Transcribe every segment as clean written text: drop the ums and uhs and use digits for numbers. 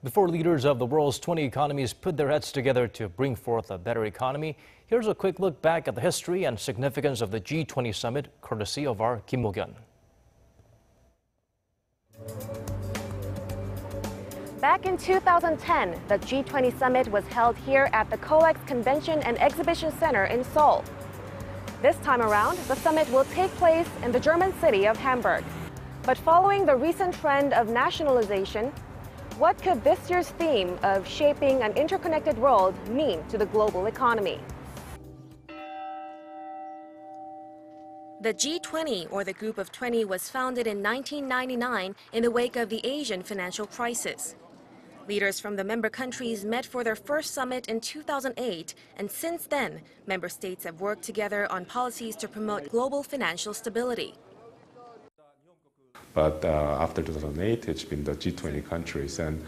Before leaders of the world's 20 economies put their heads together to bring forth a better economy, here's a quick look back at the history and significance of the G20 Summit, courtesy of our Kim Mokyeon. Back in 2010, the G20 Summit was held here at the COEX Convention and Exhibition Center in Seoul. This time around, the summit will take place in the German city of Hamburg. But following the recent trend of nationalization, what could this year's theme of shaping an interconnected world mean to the global economy? The G20, or the Group of 20, was founded in 1999 in the wake of the Asian financial crisis. Leaders from the member countries met for their first summit in 2008, and since then, member states have worked together on policies to promote global financial stability. But after 2008, it's been the G20 countries, and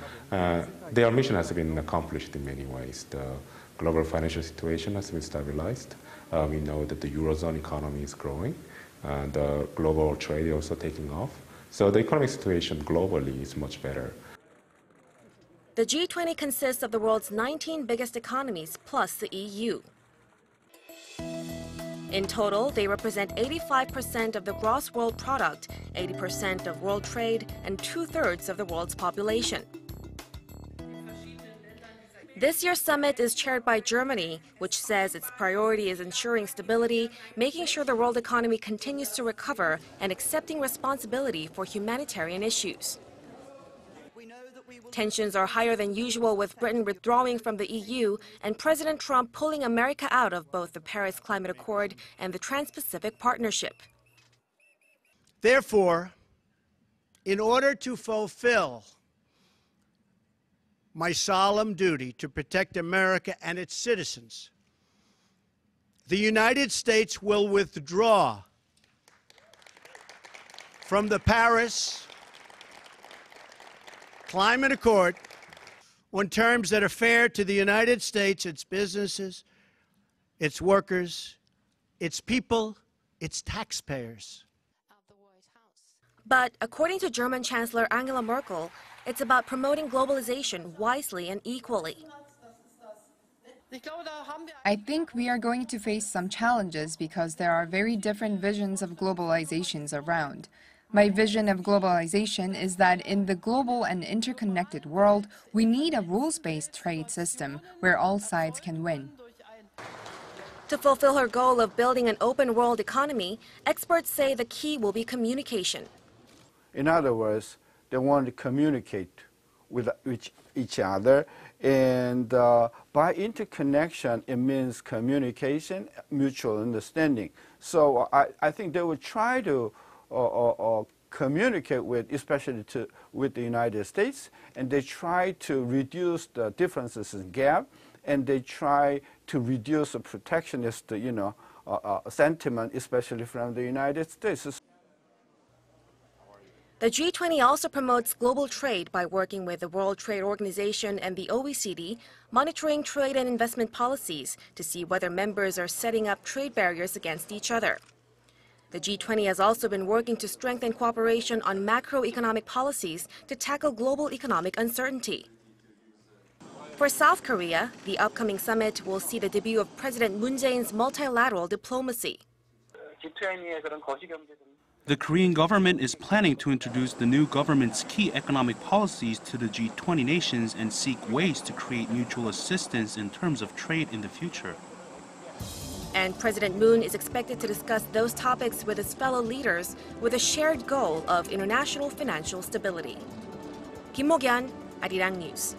their mission has been accomplished in many ways. The global financial situation has been stabilized. We know that the Eurozone economy is growing. The global trade is also taking off. So the economic situation globally is much better. The G20 consists of the world's 19 biggest economies plus the EU. In total, they represent 85% of the gross world product, 80% of world trade, and 2/3 of the world's population. This year's summit is chaired by Germany, which says its priority is ensuring stability, making sure the world economy continues to recover, and accepting responsibility for humanitarian issues. Tensions are higher than usual, with Britain withdrawing from the EU and President Trump pulling America out of both the Paris Climate Accord and the Trans-Pacific Partnership. Therefore, in order to fulfill my solemn duty to protect America and its citizens, the United States will withdraw from the Paris Climate Accord on terms that are fair to the United States, its businesses, its workers, its people, its taxpayers. But according to German Chancellor Angela Merkel, it's about promoting globalization wisely and equally. I think we are going to face some challenges because there are very different visions of globalizations around. My vision of globalization is that in the global and interconnected world, we need a rules-based trade system where all sides can win. To fulfill her goal of building an open world economy, experts say the key will be communication. In other words, they want to communicate with each other, and by interconnection, it means communication, mutual understanding. So I think they will try to or communicate with, especially with the United States, and they try to reduce the differences in gap, and they try to reduce the protectionist, sentiment, especially from the United States. The G20 also promotes global trade by working with the World Trade Organization and the OECD, monitoring trade and investment policies to see whether members are setting up trade barriers against each other. The G20 has also been working to strengthen cooperation on macroeconomic policies to tackle global economic uncertainty. For South Korea, the upcoming summit will see the debut of President Moon Jae-in's multilateral diplomacy. The Korean government is planning to introduce the new government's key economic policies to the G20 nations and seek ways to create mutual assistance in terms of trade in the future. And President Moon is expected to discuss those topics with his fellow leaders with a shared goal of international financial stability. Kim Mokyeon, Arirang News.